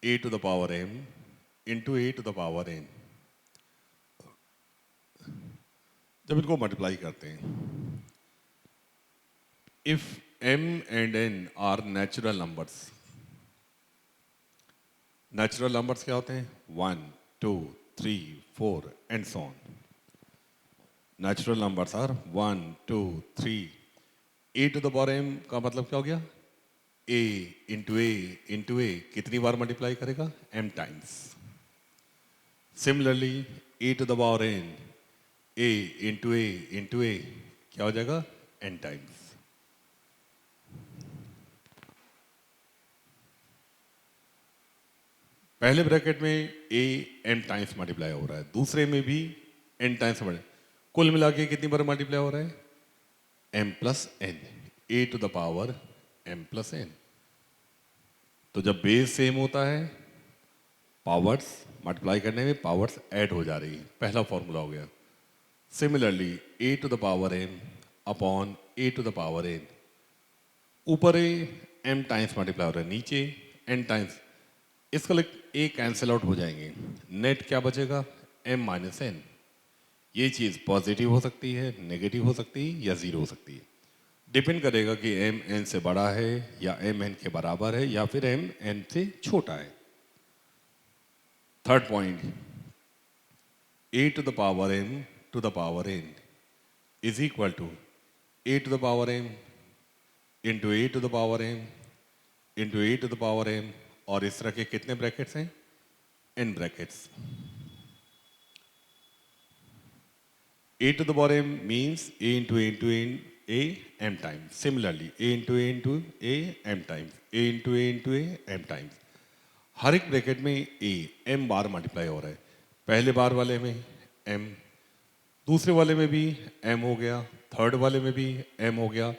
A to the power M into A to the power N. जब इनको multiply करते हैं, if m and n are natural numbers, natural numbers क्या होते हैं? 1 2 3 4 and so on. Natural numbers are 1 2 3। A to the power m का मतलब क्या हो गया? a इंटू ए कितनी बार मल्टीप्लाई करेगा? m times. Similarly A to the power n, a into A क्या हो जाएगा? n times. पहले ब्रैकेट में a m टाइम्स मल्टीप्लाई हो रहा है, दूसरे में भी n टाइम्स मल्टीप्लाई, कुल मिला के कितनी बार मल्टीप्लाई हो रहा है? m plus n, a to the power m plus n। तो जब बेस सेम होता है, पावर्स मल्टीप्लाई करने में पावर्स ऐड हो जा रही है, पहला फॉर्मूला हो गया। Similarly a to the power m upon a to the power n, ऊपर m टाइम्स मल्टीप्लाई हो रहा है, नीचे n टाइम्स, इसका a कैंसिल आउट हो जाएंगे, नेट क्या बचेगा? m minus n। ये चीज़ पॉजिटिव हो सकती है, नेगेटिव हो सकती है या ज़ीरो हो सकती है, डिपेंड करेगा कि m n से बड़ा है या m n के बराबर है या फिर m n से छोटा है। Third point, a to the power m to the power n is equal to a to the power m into a to the power m into a to the power m, और इस तरह के कितने brackets हैं? n brackets. a to the power m means a into a into a m times. Similarly, a into a into a m times, a into a into a m times. हर एक bracket में a m bar multiply हो रहा है, पहले बार वाले में m, दूसरे वाले में भी m हो गया, थर्ड वाले में भी m हो गया।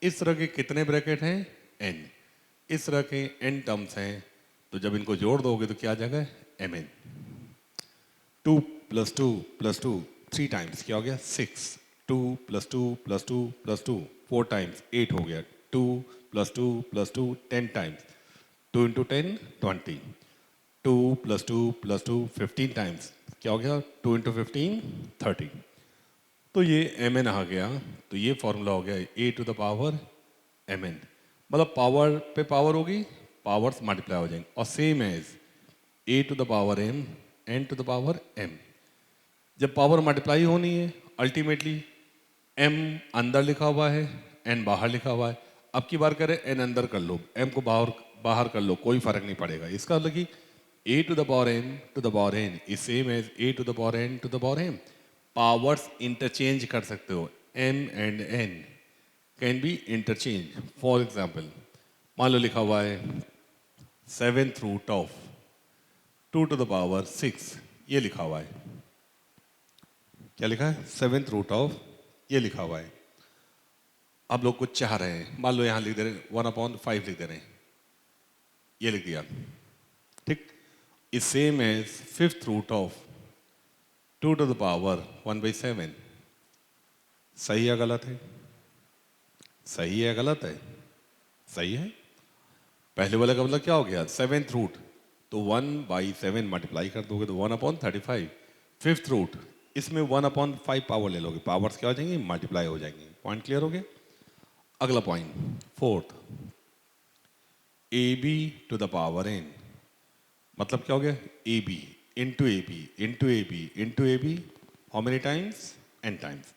इस तरह के कितने ब्रैकेट हैं? n। इस तरह के n टर्म्स हैं, तो जब इनको जोड़ दोगे तो क्या आ जाएगा? mn। 2 प्लस 2 प्लस 2 3 टाइम्स क्या हो गया? 6। 2 प्लस 2 प्लस 2 प्लस 2 4 टाइम्स 8 हो गया। 2 plus 2 plus 2 10 times, 2 into 10 20। 2 plus 2 plus 2 15 times क्या हो गया? 2 इंटू 15 30। तो ये mn आ गया, तो ये फॉर्मूला हो गया a to the power mn। मतलब पावर पे पावर होगी, पावर्स मल्टीप्लाई हो जाएंगे, और same as a to the power m n to the power m। जब पावर मल्टीप्लाई होनी है, अल्टीमेटली m अंदर लिखा हुआ है, n बाहर लिखा हुआ है। अब की बार करें n अंदर कर लो, m को बाहर बाहर कर लो, कोई फर्क नहीं पड़ेगा। इसका मतलब कि a to the power m to the power n is same as a to the power n to the power m। Powers interchange कर सकते हो, m and n can be interchange. For example, मान लो लिखा हुआ है 7th root of 2 to the power 6, ये लिखा हुआ है। क्या लिखा है? 7th रूट ऑफ, ये लिखा हुआ है। आप लोग कुछ चाह रहे हैं, मान लो यहाँ लिख दे रहे हैं 1/5 लिख दे रहे हैं, ये लिख दिया, ठीक। Is same as 5th root of 2 to the power 1/7। सही है गलत है? सही है गलत है? सही है। पहले वाले का मतलब क्या हो गया? 7th रूट, तो 1/7 मल्टीप्लाई कर दोगे तो 1/35। 5th रूट, इसमें 1/5 पावर ले लोगे, पावर्स क्या हो जाएंगी? मल्टीप्लाई हो जाएंगी। पॉइंट क्लियर हो गया? अगला point, fourth, a b to the power n, मतलब क्या हो गया? A b into a b into a b into a b, how many times? n times.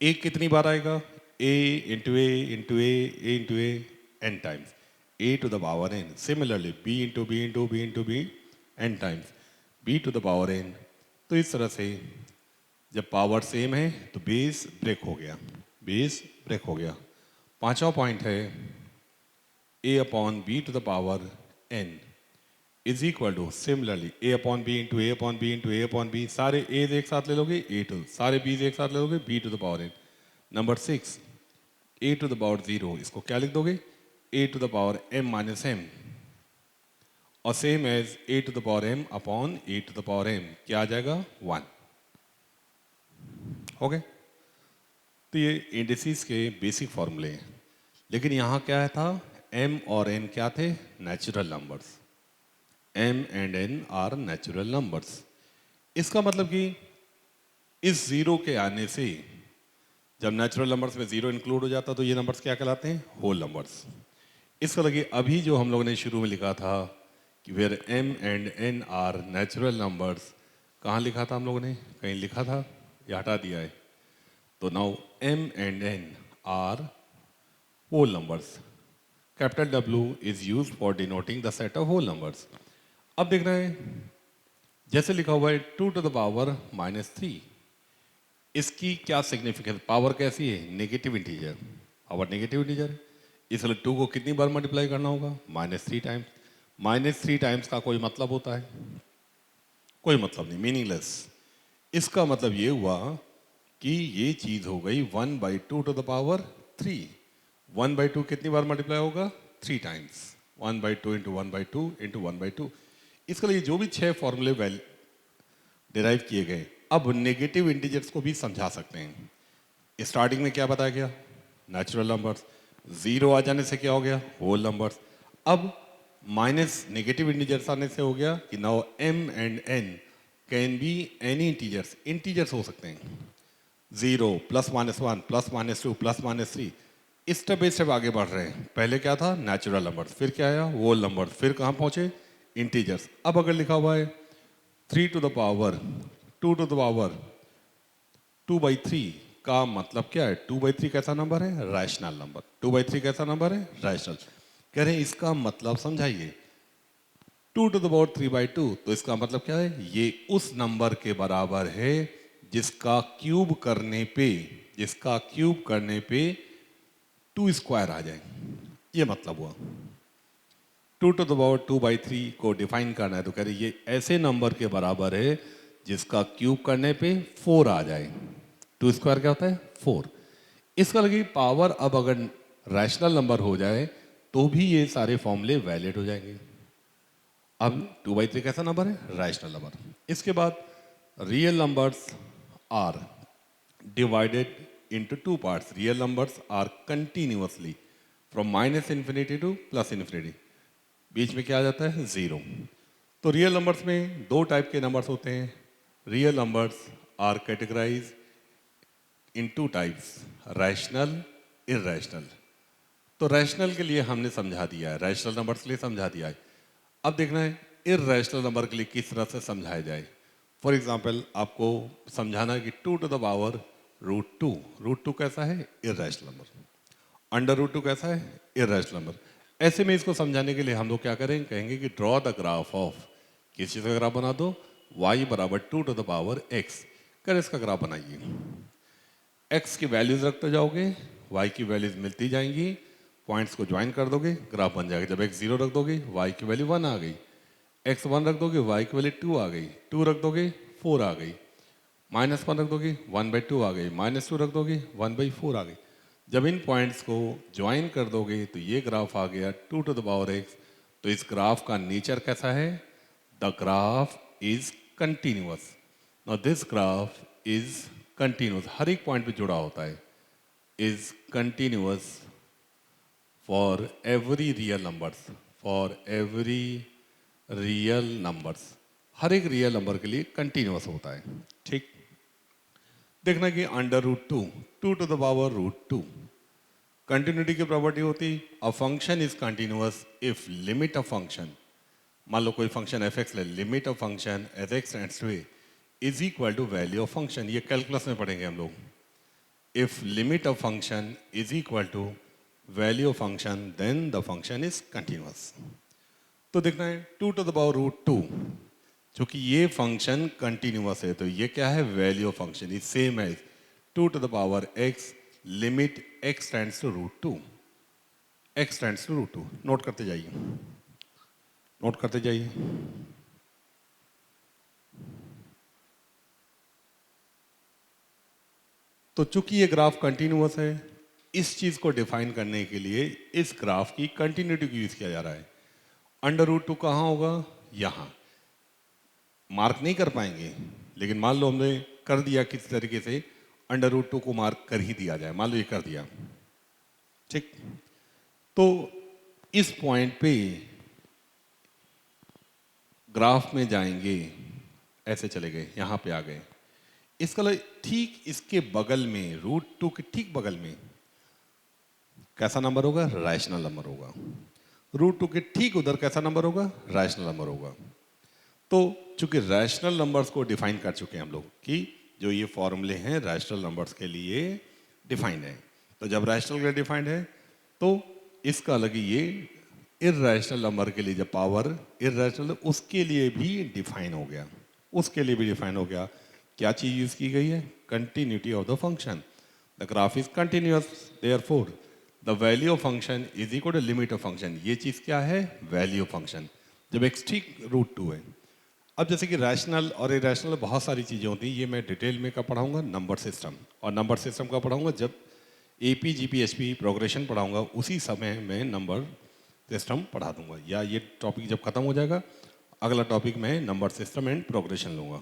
A कितनी बार आएगा? a into a into a into a n times, a to the power n। Similarly b into b into b into b n times, b to the power n। तो इस तरह से जब power same है तो base break हो गया, base break हो गया। पांचवा पॉइंट है a upon b to the power n is equal to, similarly a upon b into a upon b into a upon b, सारे एज एक साथ ले लोगे a टू, सारे बीज एक साथ ले लोगे b to the power n। Number 6, a to the power 0, इसको क्या लिख दोगे? a to the power m minus m, और same as a to the power m upon a to the power m, क्या आ जाएगा? 1। हो गए? तो ये इंडिसेस के बेसिक फॉर्मूले हैं। लेकिन यहाँ क्या था? m और n क्या थे? Natural numbers. m and n are natural numbers. इसका मतलब कि इस जीरो के आने से जब नेचुरल नंबर्स में जीरो इंक्लूड हो जाता तो ये नंबर्स क्या कहलाते हैं? Whole numbers. इसका लगे अभी जो हम लोगों ने शुरू में लिखा था कि where m and n are natural numbers, कहाँ लिखा था हम लोगों ने? कहीं लिखा था या हटा दिया है? तो now m and n are whole numbers. Capital W is use for denoting the set of whole numbers. अब देखना है जैसे लिखा हुआ है 2 टू द पावर -3, इसकी क्या सिग्निफिकेंस? पावर कैसी है? Negative integer. Power negative integer, इसलिए 2 को कितनी बार मल्टीप्लाई करना होगा? -3 टाइम्स। -3 टाइम्स का कोई मतलब होता है? कोई मतलब नहीं, मीनिंगलेस। इसका मतलब ये हुआ कि ये चीज हो गई 1/2 टू द पावर 3। 1/2 कितनी बार मल्टीप्लाई होगा? 3 टाइम्स। 1/2 into 1/2 into 1/2। इसके लिए जो भी 6 फॉर्मूले डिराइव किए गए, अब नेगेटिव इंटीजर्स को भी समझा सकते हैं। स्टार्टिंग में क्या बताया गया? Natural numbers. जीरो आ जाने से क्या हो गया? Whole numbers. अब माइनस नेगेटिव इंटीजर्स आने से हो गया कि now m and n can be any integers. Integers हो सकते हैं 0 +-1 +-2 +-3। स्टेप बाई स्टेप आगे बढ़ रहे हैं। पहले क्या था? नेचुरल नंबर्स, फिर क्या आया? होल नंबर्स, फिर कहाँ पहुंचे? इंटीजर्स। अब अगर लिखा हुआ है 3 to the power 2 to the power 2/3 का मतलब क्या है? 2/3 कैसा नंबर है? Rational number. 2/3 कैसा नंबर है? रैशनल। कह रहे हैं इसका मतलब समझाइए। 2 टू द पावर 3/2, तो इसका मतलब क्या है? ये उस नंबर के बराबर है जिसका क्यूब करने पे 2 स्क्वायर आ जाए। ये मतलब हुआ। 2 टू द पावर 2/3 को डिफाइन करना है तो कह रहे ये ऐसे नंबर के बराबर है जिसका क्यूब करने पे 4 आ जाए। 2 स्क्वायर क्या होता है? 4। इसका लगी पावर अब अगर रैशनल नंबर हो जाए तो भी ये सारे फॉर्मूले वैलिड हो जाएंगे। अब 2/3 कैसा नंबर है? Rational number. इसके बाद real numbers are divided into two parts. Real numbers are continuously from -infinity to +infinity. बीच में क्या आ जाता है? जीरो। तो रियल नंबर्स में दो टाइप के नंबर्स होते हैं। Real numbers are categorise in two types, rational, irrational. तो रैशनल के लिए हमने समझा दिया है, रैशनल नंबर्स के लिए समझा दिया है। अब देखना है इरैशनल नंबर के लिए किस तरह से समझाया जाए। फॉर एग्जाम्पल आपको समझाना है कि 2 टू द पावर √2। √2 कैसा है? Irrational number. √2 कैसा है? Irrational number. ऐसे में इसको समझाने के लिए हम लोग क्या करेंगे? कहेंगे कि ड्रॉ द ग्राफ ऑफ, किस चीज़ का ग्राफ बना दो? y बराबर 2 टू द पावर x। कर इसका ग्राफ बनाइए। x की वैल्यूज रखते जाओगे, y की वैल्यूज मिलती जाएंगी, पॉइंट्स को ज्वाइन कर दोगे, ग्राफ बन जाएगा। जब x 0 रख दोगे y की वैल्यू 1 आ गई, x 1 रख दोगे y की वैल्यू 2 आ गई, 2 रख दोगे 4 आ गई, -1 रख दोगे 1/2 आ गई, -2 रख दोगे 1/4 आ गई। जब इन पॉइंट्स को ज्वाइन कर दोगे तो ये ग्राफ आ गया 2 टू द पावर x। तो इस ग्राफ का नेचर कैसा है? The graph is continuous. Now this graph is continuous, हर एक पॉइंट पे जुड़ा होता है। Is continuous for every real numbers, for every real numbers. हर एक रियल नंबर के लिए कंटिन्यूअस होता है। ठीक, देखना कि √2, 2 टू द पावर √2। कंटिन्यूटी की प्रॉपर्टी होती a function is continuous if limit of function, मान लो कोई फंक्शन एफ एक्स ले, limit of function as x tends to a is equal to value of function. ये कैलकुलस में पढ़ेंगे हम लोग। If limit of function is equal to value of function then the function is continuous. तो देखना है 2 to the power √2, क्योंकि ये फंक्शन कंटिन्यूअस है तो ये क्या है? Value of function is same as 2 to the power x limit x tends to √2। x tends to √2। Note करते जाइए, नोट करते जाइए। तो चूंकि ये ग्राफ कंटिन्यूअस है, इस चीज को डिफाइन करने के लिए इस ग्राफ की कंटिन्यूटी को यूज किया जा रहा है। √2 कहाँ होगा? यहां। मार्क नहीं कर पाएंगे, लेकिन मान लो हमने कर दिया किसी तरीके से, √2 को मार्क कर ही दिया जाए। मान लो ये कर दिया, ठीक। तो इस पॉइंट पे ग्राफ में जाएंगे, ऐसे चले गए, यहाँ पे आ गए। इसका ठीक इसके बगल में, √2 के ठीक बगल में कैसा नंबर होगा? रैशनल नंबर होगा। √2 के ठीक उधर कैसा नंबर होगा? रैशनल नंबर होगा। तो चूंकि रैशनल नंबर्स को डिफाइन कर चुके हैं हम लोग कि जो ये फॉर्मूले हैं रैशनल नंबर्स के लिए डिफाइंड है, तो जब रैशनल के लिए डिफाइंड है तो इसका अलग ये इर्रेशनल नंबर के लिए जब पावर इर्रेशनल, उसके लिए भी डिफाइन हो गया, उसके लिए भी डिफाइन हो गया। क्या चीज यूज की गई है? Continuity of the function. The graph is continuous, therefore the value of function is equal to limit of function. ये चीज क्या है? वैल्यू ऑफ फंक्शन, जब एक्स ठीक √2 है। अब जैसे कि रैशनल और इरेशनल बहुत सारी चीज़ें होती हैं, ये मैं डिटेल में कब पढ़ाऊंगा? Number system. और नंबर सिस्टम का पढ़ाऊंगा जब AP GP HP प्रोग्रेशन पढ़ाऊंगा, उसी समय मैं नंबर सिस्टम पढ़ा दूंगा, या ये टॉपिक जब खत्म हो जाएगा अगला टॉपिक मैं नंबर सिस्टम एंड प्रोग्रेशन लूँगा।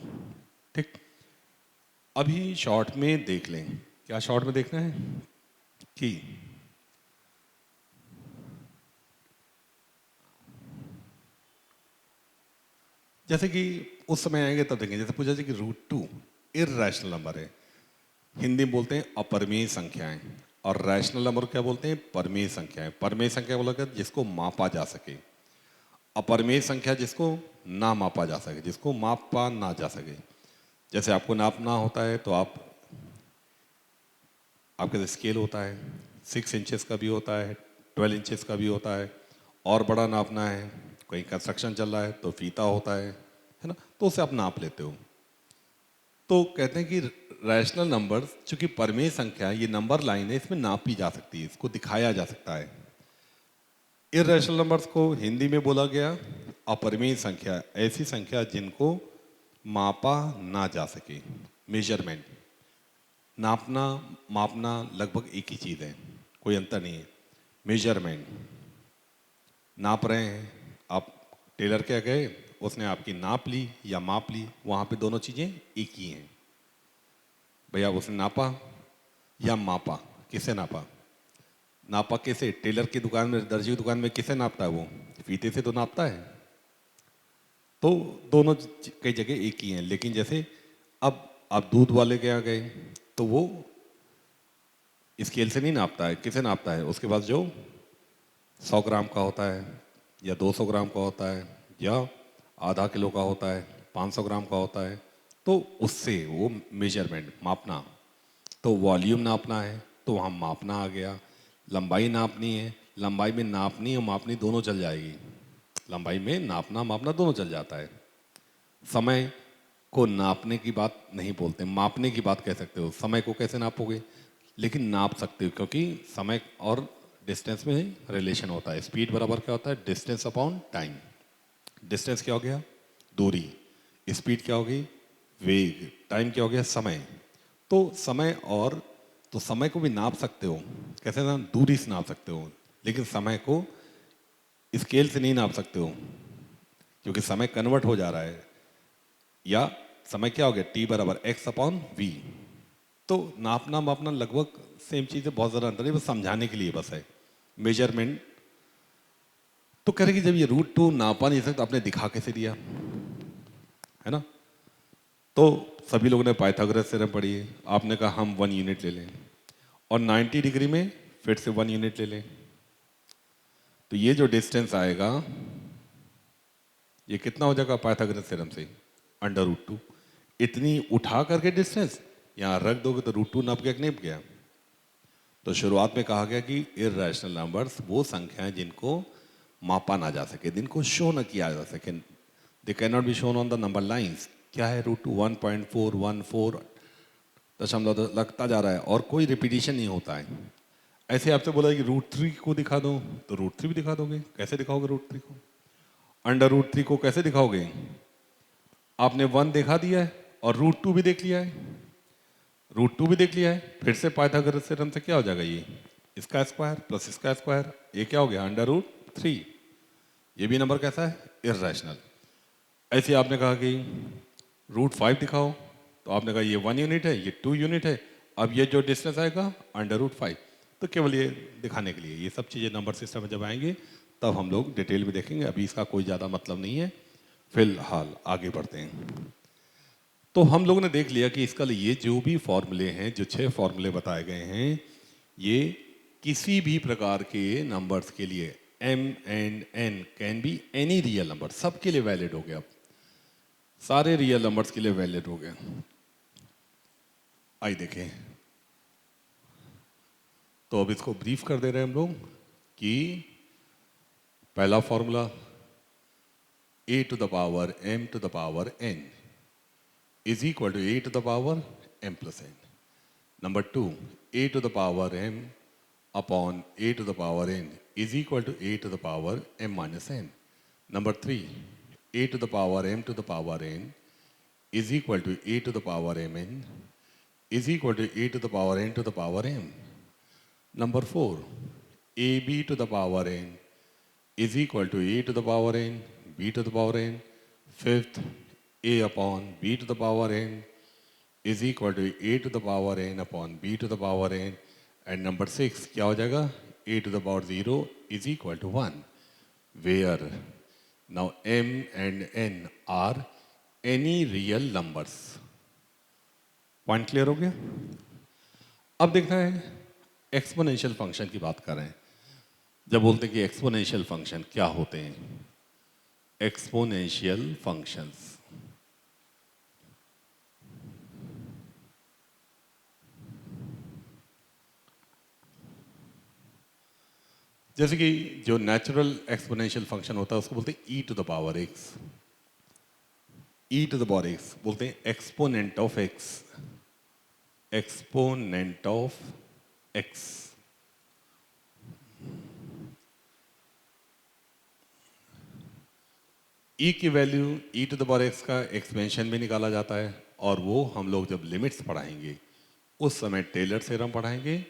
ठीक, अभी शॉर्ट में देख लें। क्या शॉर्ट में देखना है कि जैसे कि उस समय आएंगे तब देखेंगे, जैसे पूछा जाए कि √2 इर्रेशनल नंबर है, हिंदी में बोलते हैं अपरिमेय संख्याएं, और रैशनल नंबर क्या बोलते हैं? परमेय संख्याएं। परमेय संख्या बोला गया जिसको मापा जा सके, अपरिमेय संख्या जिसको ना मापा जा सके, जिसको मापा ना जा सके। जैसे आपको नापना होता है तो आपके स्केल होता है, 6 इंचेस का भी होता है, 12 इंचेस का भी होता है, और बड़ा नापना है, कहीं कंस्ट्रक्शन चल रहा है तो फीता होता है ना, तो उसे आप नाप लेते हो। तो कहते हैं कि रैशनल नंबर चूंकि परमेय संख्या, ये नंबर लाइन है, इसमें नापी जा सकती है, इसको दिखाया जा सकता है। इर्रेशनल नंबर्स को हिंदी में बोला गया अपरिमेय संख्या, ऐसी संख्या जिनको मापा ना जा सके। मेजरमेंट, नापना मापना लगभग एक ही चीज़ है, कोई अंतर नहीं है। मेजरमेंट, नाप रहे हैं आप, टेलर क्या गए, उसने आपकी नाप ली या माप ली, वहाँ पे दोनों चीज़ें एक ही हैं। भैया उसने नापा या मापा, किसे नापा? नापा कैसे? टेलर की दुकान में, दर्जी की दुकान में किसे नापता है? वो फीते से तो नापता है। तो दोनों कई जगह एक ही हैं, लेकिन जैसे अब आप दूध वाले के यहाँ गए तो वो स्केल से नहीं नापता है, किसे नापता है? उसके पास जो 100 ग्राम का होता है या 200 ग्राम का होता है या आधा किलो का होता है, 500 ग्राम का होता है, तो उससे वो मेजरमेंट, मापना। तो वॉल्यूम नापना है तो वहाँ मापना आ गया। लंबाई नापनी है, लंबाई में नापनी और मापनी दोनों चल जाएगी, लंबाई में नापना मापना दोनों चल जाता है। समय को नापने की बात नहीं बोलते, मापने की बात कह सकते हो। समय को कैसे नापोगे? लेकिन नाप सकते हो, क्योंकि समय और डिस्टेंस में रिलेशन होता है। स्पीड बराबर क्या होता है? Distance upon time. डिस्टेंस क्या हो गया? दूरी। स्पीड क्या होगी? वेग। टाइम क्या हो गया? समय। तो समय और, तो समय को भी नाप सकते हो, कैसे ना? दूरी से नाप सकते हो, लेकिन समय को स्केल से नहीं नाप सकते हो, क्योंकि समय कन्वर्ट हो जा रहा है। या समय क्या हो गया? T बराबर x/v। तो नापना मापना लगभग सेम चीज़ है, बहुत ज़्यादा अंतर है, बस समझाने के लिए बस है। मेजरमेंट तो कह रहे कि जब ये √2 नापा नहीं सकता, आपने दिखा कैसे दिया, है ना? तो सभी लोगों ने पाइथागोरस थ्योरम पढ़ी है, आपने कहा हम 1 यूनिट ले लें, और 90 डिग्री में फिर से 1 यूनिट ले लें, तो ये जो डिस्टेंस आएगा ये कितना हो जाएगा पाइथागोरस थ्योरम से? √2। इतनी उठा करके डिस्टेंस यहाँ रख दोगे तो √2 नाप गया कि नहीं गया? तो शुरुआत में कहा गया कि इर्रेशनल नंबर्स वो संख्याएं जिनको मापा ना जा सके, जिनको शो न किया जा सके, they can not be shown on the number lines. क्या है? √2 1.414 दशमलव लगता जा रहा है और कोई रिपीटिशन नहीं होता है। ऐसे आपसे बोला कि √3 को दिखा दो, तो √3 भी दिखा दोगे। कैसे दिखाओगे √3 को? √3 को कैसे दिखाओगे? आपने 1 दिखा दिया है और √2 भी देख लिया है, √2 भी देख लिया है, फिर से पाइथागोरस थ्योरम से क्या हो जाएगा? ये इसका स्क्वायर प्लस इसका स्क्वायर, ये क्या हो गया? √3। ये भी नंबर कैसा है? इर्रेशनल। ऐसे आपने कहा कि √5 दिखाओ, तो आपने कहा ये 1 यूनिट है, ये 2 यूनिट है, अब ये जो डिस्टेंस आएगा √5। तो केवल ये दिखाने के लिए, ये सब चीज़ें नंबर सिस्टम में जब आएंगे तब हम लोग डिटेल में देखेंगे, अभी इसका कोई ज़्यादा मतलब नहीं है। फिलहाल आगे बढ़ते हैं। तो हम लोगों ने देख लिया कि इसका ये जो भी फॉर्मूले हैं, जो 6 फॉर्मूले बताए गए हैं, ये किसी भी प्रकार के नंबर्स के लिए m and n can be any real number, सबके लिए वैलिड हो गया। सारे रियल नंबर्स के लिए वैलिड हो गया। आइए देखें। तो अब इसको ब्रीफ कर दे रहे हैं हम लोग कि पहला formula a to the power m to the power n is equal to a to the power m plus n. Number 2, a to the power m upon a to the power n is equal to a to the power m minus n. Number 3, a to the power m to the power n is equal to a to the power mn is equal to a to the power n to the power m. Number 4, ab to the power n is equal to a to the power n, b to the power n. Fifth, a upon b to the power n is equal to a to the power n upon b to the power n. And number 6 क्या हो जाएगा? a to the power 0 is equal to 1, where now m and n are any real numbers. Point clear हो गया? अब देखना है exponential function की बात कर रहे हैं। जब बोलते हैं कि एक्सपोनेंशियल फंक्शन क्या होते हैं? एक्सपोनेंशियल फंक्शंस जैसे कि जो नेचुरल एक्सपोनेंशियल फंक्शन होता है उसको बोलते हैं e to the power x। e to the power x बोलते हैं exponent of x, exponent of x। e की वैल्यू e to the power x का एक्सपेंशन भी निकाला जाता है, और वो हम लोग जब लिमिट्स पढ़ाएंगे उस समय टेलर थ्योरम पढ़ाएंगे,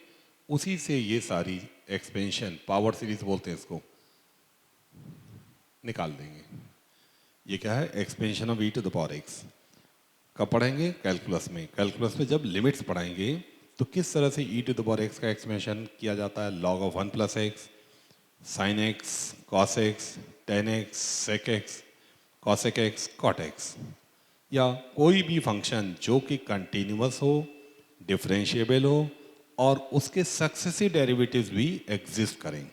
उसी से ये सारी एक्सपेंशन, पावर सीरीज बोलते हैं इसको, निकाल देंगे। ये क्या है? Expansion of e to the power x। कब पढ़ाएंगे? कैलकुलस में। कैलकुलस में जब लिमिट्स पढ़ाएंगे तो किस तरह से e to the power x का एक्सपेंशन किया जाता है? log of 1 plus x, sin x, cos x, tan x, sec x, cosec x, cot x, या कोई भी फंक्शन जो कि कंटिन्यूअस हो, डिफरेंशिएबल हो और उसके सक्सेसिव डेरिवेटिव्स भी एग्जिस्ट करें।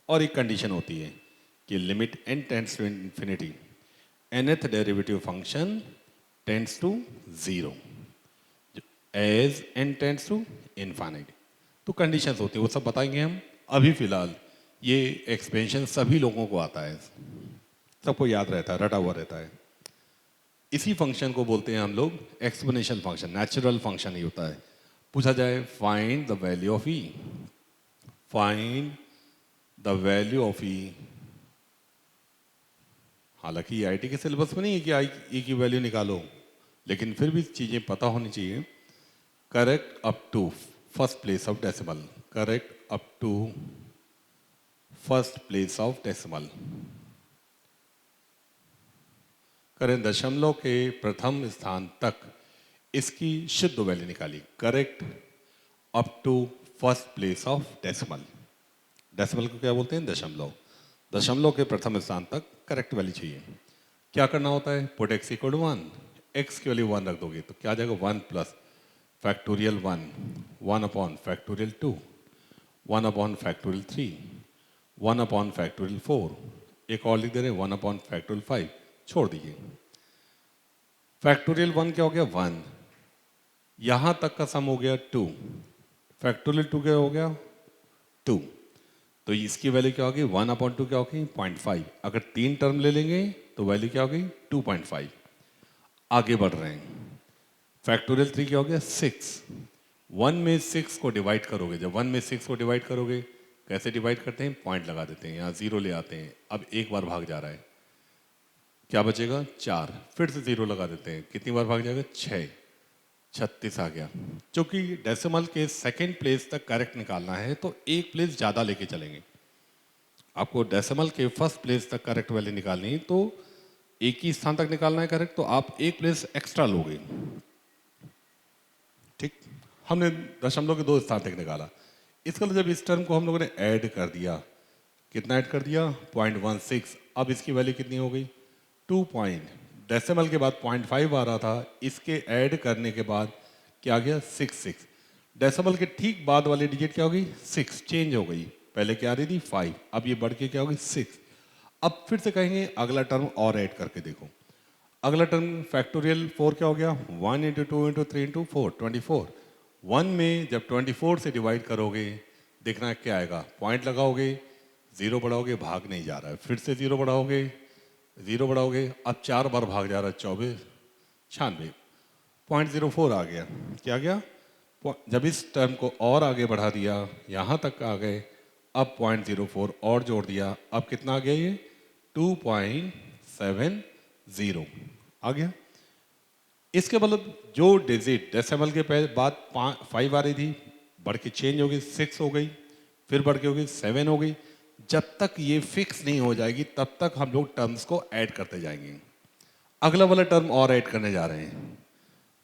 और एक कंडीशन होती है कि limit n tends to infinity, nth derivative function tends to 0 as n tends to infinite. तो कंडीशंस होती है, वो सब बताएंगे हम। अभी फिलहाल ये एक्सपेंशन सभी लोगों को आता है, सबको याद रहता है, रटा हुआ रहता है। इसी फंक्शन को बोलते हैं हम लोग एक्सपोनेंशियल फंक्शन। नेचुरल फंक्शन ही होता है। पूछा जाए find the value of e, find the value of e। हालांकि आईटी के सिलेबस में नहीं है कि e की वैल्यू निकालो, लेकिन फिर भी चीजें पता होनी चाहिए। Correct up to first place of decimal, correct up to first place of decimal. करें दशमलव के प्रथम स्थान तक इसकी शुद्ध वैल्यू निकाली। Correct up to first place of decimal. Decimal को क्या बोलते हैं? दशमलव। दशमलव के प्रथम स्थान तक करेक्ट वैल्यू चाहिए। क्या करना होता है? Put x equal to 1, x की वैल्यू 1 रख दोगे तो क्या आ जाएगा? 1 plus factorial 1, 1 upon factorial 2, 1 upon factorial 3, 1 upon factorial 4, एक और लिख दे रहे हैं 1 अपॉन फैक्टोरियल 5, छोड़ दीजिए। फैक्टोरियल 1 क्या हो गया? 1। यहां तक का सम हो गया 2, फैक्टोरियल 2 क्या हो गया? 2। तो इसकी वैल्यू क्या होगी? 1 अपॉन 2 क्या होगी? 0.5। अगर 3 टर्म ले लेंगे तो वैल्यू क्या होगी? 2.5। आगे बढ़ रहे हैं। फैक्टोरियल 3 क्या हो गया? 6। 1 में 6 को डिवाइड करोगे, जब 1 में 6 को डिवाइड करोगे कैसे डिवाइड करते हैं? पॉइंट लगा देते हैं, यहाँ 0 ले आते हैं। अब एक बार भाग जा रहा है, क्या बचेगा? 4। फिर से 0 लगा देते हैं, कितनी बार भाग जाएगा? 6। 36 आ गया। क्योंकि डेसिमल के सेकंड प्लेस तक करेक्ट निकालना है तो एक प्लेस ज़्यादा लेके चलेंगे। आपको डेसिमल के फर्स्ट प्लेस तक करेक्ट वैल्यू निकालनी है तो एक ही स्थान तक निकालना है करेक्ट, तो आप एक प्लेस एक्स्ट्रा लोगे। ठीक, हमने दशमलव के 2 स्थान तक निकाला। इसका मतलब जब इस टर्म को हम लोगों ने ऐड कर दिया, कितना ऐड कर दिया? 0.16। अब इसकी वैल्यू कितनी हो गई? 2 पॉइंट, डेसिमल के बाद 0.5 आ रहा था, इसके ऐड करने के बाद क्या आ गया 6 डेसिमल के ठीक बाद वाली डिजिट क्या होगी 6, चेंज हो गई, पहले क्या आ रही थी 5, अब ये बढ़ के क्या होगी 6। अब फिर से कहेंगे अगला टर्म और ऐड करके देखो। अगला टर्म फैक्टोरियल 4 क्या हो गया 1 इंटू 2 इंटू 3 इंटू 4 24। 1 में जब 24 से डिवाइड करोगे देखना है क्या आएगा, पॉइंट लगाओगे, जीरो बढ़ाओगे, भाग नहीं जा रहा है, फिर से जीरो बढ़ाओगे, जीरो बढ़ाओगे, अब 4 बार भाग जा रहा है, 24 96, 0.04 आ गया। क्या गया, जब इस टर्म को और आगे बढ़ा दिया यहाँ तक आ गए, अब 0.04 और जोड़ दिया, अब कितना आ गया ये 2.70 आ गया। इसके मतलब जो डिजिट डेसिमल के बाद 5 आ रही थी, बढ़ के चेंज हो गई 6 हो गई, फिर बढ़ के हो गई 7 हो गई। जब तक ये फिक्स नहीं हो जाएगी तब तक हम लोग टर्म्स को ऐड करते जाएंगे। अगला वाला टर्म और ऐड करने जा रहे हैं।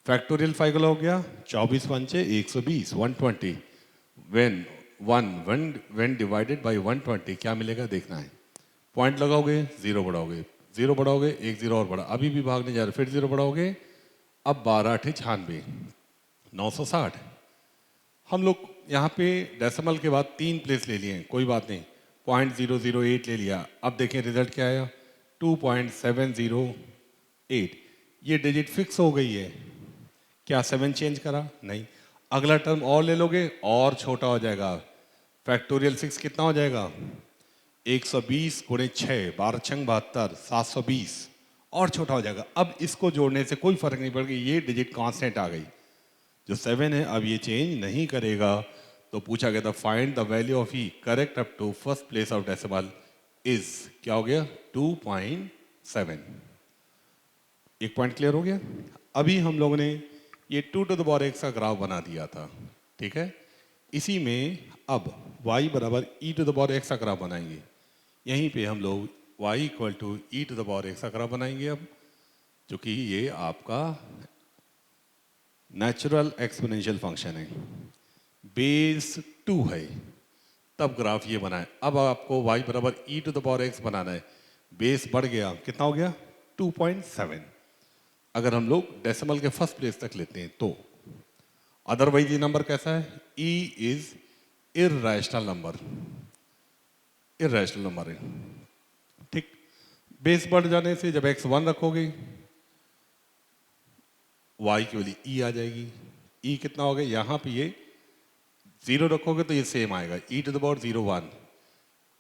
फैक्टोरियल 5 हो गया 24 पंचे 120 120, व्हेन डिवाइडेड बाय 120 क्या मिलेगा देखना है, पॉइंट लगाओगे, जीरो बढ़ाओगे, जीरो बढ़ाओगे, एक जीरो और बढ़ा, अभी भी भागने जा रहे, फिर जीरो बढ़ाओगे, अब 12 8 96 960। हम लोग यहाँ पे डेसिमल के बाद 3 प्लेस ले लिए हैं, कोई बात नहीं, 0.008 ले लिया। अब देखें रिजल्ट क्या आया 2.708। ये डिजिट फिक्स हो गई है, क्या 7 चेंज करा नहीं। अगला टर्म और ले लोगे और छोटा हो जाएगा, फैक्टोरियल 6 कितना हो जाएगा 120 गुणे 6 12 छंग 72 720 और छोटा हो जाएगा। अब इसको जोड़ने से कोई फर्क नहीं पड़ेगा, ये डिजिट कांस्टेंट आ गई, जो 7 है अब ये चेंज नहीं करेगा। तो पूछा गया था find the value of e correct up to first place of decimal is, क्या हो गया 2.7। एक पॉइंट क्लियर हो गया। अभी हम लोगों ने ये 2 टू द पावर x का ग्राफ बना दिया था, ठीक है। इसी में अब y बराबर e to the power x का ग्राफ बनाएंगे। यहीं पे हम लोग y equal to e to the power x का ग्राफ बनाएंगे। अब जो कि ये आपका नेचुरल एक्सपोनेंशियल फंक्शन है, बेस 2 है, तब ग्राफ ये बनाए। अब आपको y बराबर e to the power x बनाना है, बेस बढ़ गया, कितना हो गया 2.7। अगर हम लोग डेसिमल के फर्स्ट प्लेस तक लेते हैं तो, अदरवाइज ये नंबर कैसा है, e is irrational number, irrational number है, ठीक। बेस बढ़ जाने से जब x 1 रखोगे y की वैल्यू e आ जाएगी। e कितना हो गया, यहाँ पे ये 0 रखोगे तो ये सेम आएगा, e टू द पावर 0 1,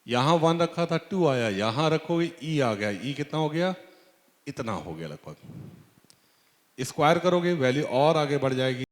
यहाँ 1 रखा था 2 आया, यहाँ रखोगे e आ गया, e कितना हो गया इतना हो गया लगभग। स्क्वायर करोगे वैल्यू और आगे बढ़ जाएगी।